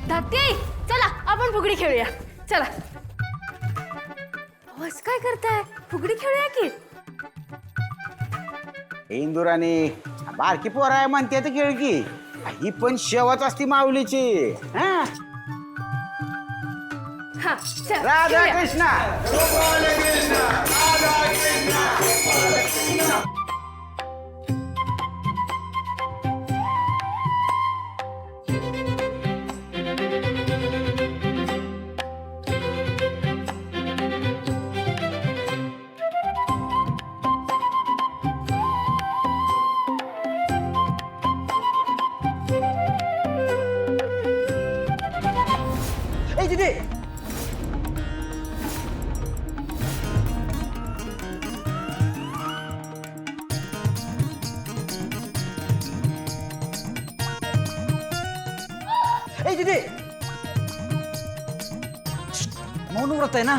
धाकटी चला आपण फुगडी खेळूया चला. बस काय करताय फुगडी खेळूया की. इंदुराने बारकी पोर आहे म्हणते तर खेळ की. ही पण शेवच असती माऊलीची. हा चल राधा खेळूया. कृष्णा. ए तिथे ए तिथे मौन व्रत आहे ना.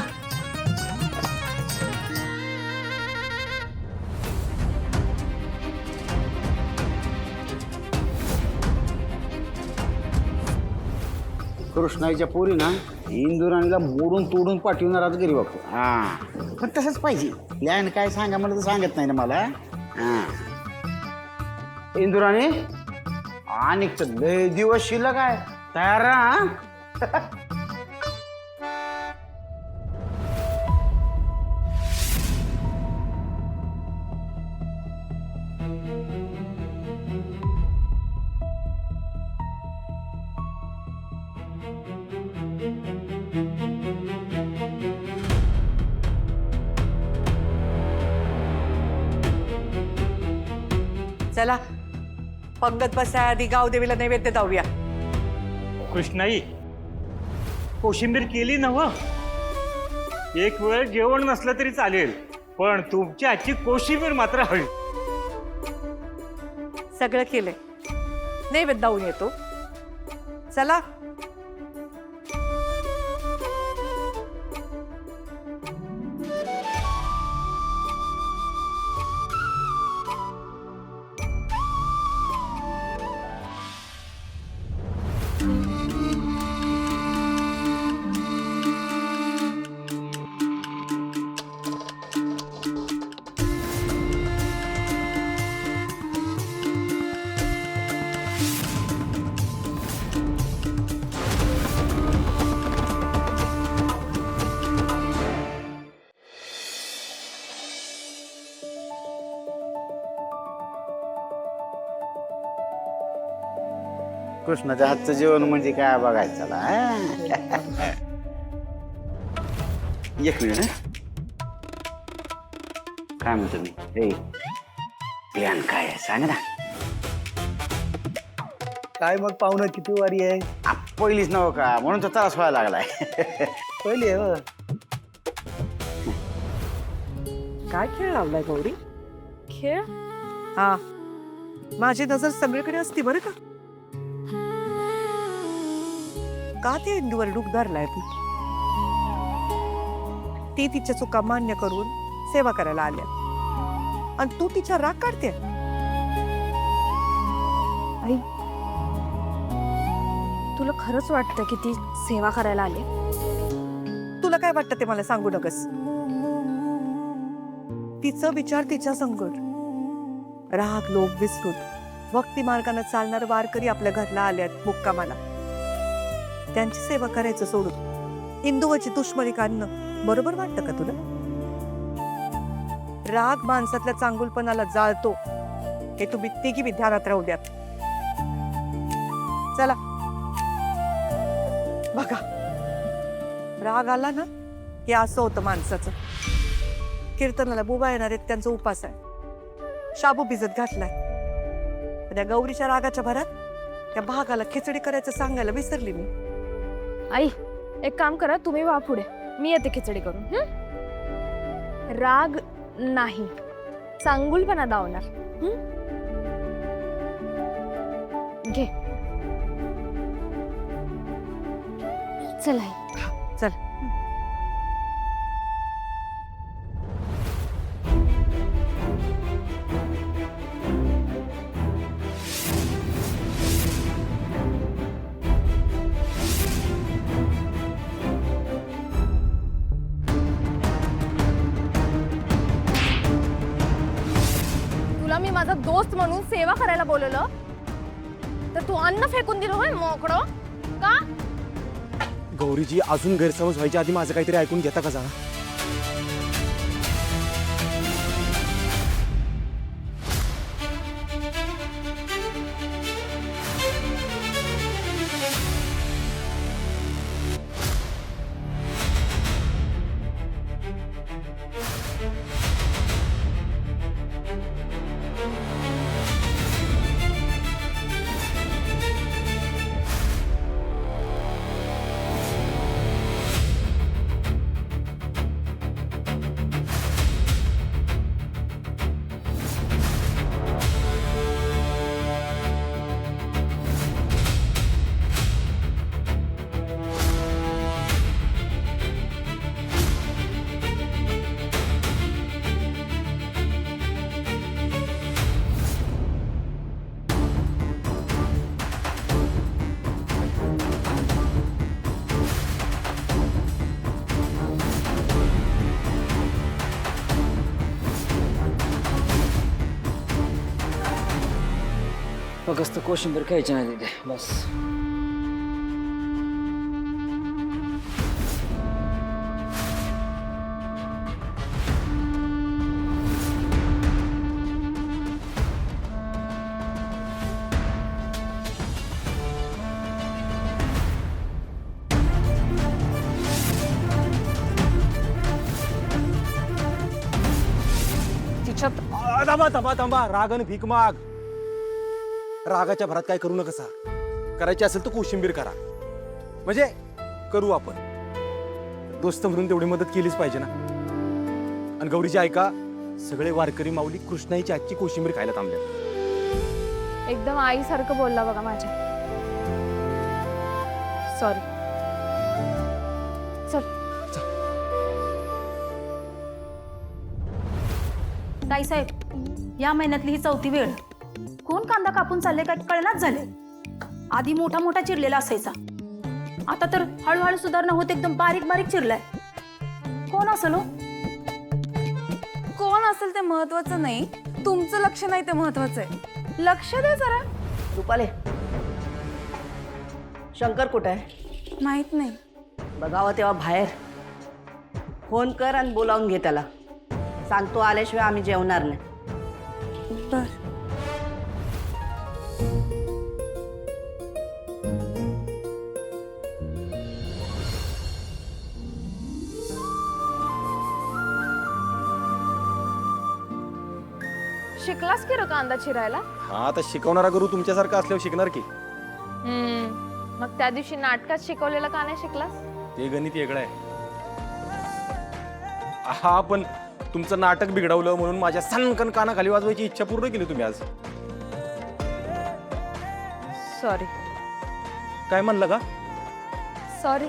कृष्णाईच्या पोरी ना इंदुराणीला मोडून तोडून पाठवणार आज घरी बापू. हा पण तसंच पाहिजे. प्लॅन काय सांगा मला तर सांगत नाही ना मला. हा इंदुराणी आणि लय दिवस शिल्लक आहे तयार राहा. चला पंगत बसा आधी गावदेवीला नैवेद्य दाऊया. कृष्णाई कोशिंबीर केली नव. एक वेळ जेवण नसलं तरी चालेल पण तुमची आजची कोशिंबीर मात्र हवी. सगळं केलंय नैवेद्य दाऊन येतो. चला कृष्णाच्या हातचं जेवण म्हणजे काय बघायचं चला. एक मिनिट काय म्हणतो मी. प्लॅन काय आहे सांग ना. काय मग पाहुणं किती वारी आहे. पहिलीच नव का म्हणून तर त्रास व्हायला लागलाय. पहिली आहे हो. काय खेळ लावलाय गौरी. खेळ हा माझी नजर सगळीकडे असती बरं का. का ते इंदूवर डूक धरलाय तू. ती तिच्या चुका मान्य करून सेवा करायला आल्या आणि तू तिच्या राग काढते. आई तुला खरंच वाटतं की ती सेवा करायला आली. तुला काय वाटतं ते मला सांगू नकस. तिचं विचार तिच्या संकट राग लोभ विसरून भक्ती मार्गाने चालणार वारकरी आपल्या घरला आल्यात मुक्कामाला. त्यांची सेवा करायचं सोडून इंदुवची दुश्मनी काढणं बरोबर वाटतं का तुला. राग माणसातल्या चांगुलपणाला जाळतो हे तुम्ही तिघी बी ध्यानात राहू द्यात. चला बघा राग आला ना हे असं होतं माणसाचं. कीर्तनाला बुबा येणार आहेत त्यांचा उपास आहे. शाबू भिजत घातलाय. त्या गौरीच्या रागाच्या भरात त्या भागाला खिचडी करायचं सांगायला विसरली मी. आई एक काम करा तुम्ही वा पुढे मी येते खिचडी करून. राग नाही चांगुलपणा दावणार. घे चला आई. चल दोस्त म्हणून सेवा करायला बोलवलं तर तू अन्न फेकून दिलं होय मोकळं का? गौरीजी, अजून गैरसमज व्हायच्या आधी माझं काहीतरी ऐकून घेता का जरा? फक्त कोशिंबीर खायची नाही तिथे बस. तिच्यात थांबा थांबा थांबा, रागानं भीक माग. रागाच्या भरात काय करू नका सर. करायची असेल तर कोशिंबीर करा, म्हणजे करू आपण. दोस्त म्हणून तेवढी मदत केलीच पाहिजे ना. आणि गौरीची ऐका, सगळे वारकरी माऊली कृष्णाईची आजची कोशिंबीर खायला थांबल्या. एकदम आईसारखं बोलला बघा माझ्या. सॉरी. चल. ताईसाहेब, या महिन्यातली ही 4थी वेळ. कोण कांदा कापून चालले काय कळनाच झाले. आधी मोठा मोठा चिरलेला असायचा, आता तर हळूहळू सुधारणा होत एकदम बारीक बारीक चिरलाय. कोण असेल हो? कोण असेल ते महत्वाचं नाही, तुमचं लक्ष नाही ते महत्वाचं आहे. लक्ष दे जरा. रुपाले, शंकर कुठं आहे? माहित नाही. बघावं तेव्हा बाहेर. फोन कर आणि बोलावून घे त्याला. सांगतो आल्याशिवाय आम्ही जेवणार नाही. बर. शिकलास की र कांदा चिरायला? हा, आता शिकवणारा गुरु तुमच्यासारखा असल्यावर शिकणार की. मग त्या दिवशी नाटकात शिकवलेलं का नाही शिकलास? ते गणित वेगळं आहे. हा, पण तुमचं नाटक बिघडवलं म्हणून माझ्या सनकन कानाखाली वाजवायची इच्छा पूर्ण केली तुम्ही आज. सॉरी. काय म्हणलं का? सॉरी.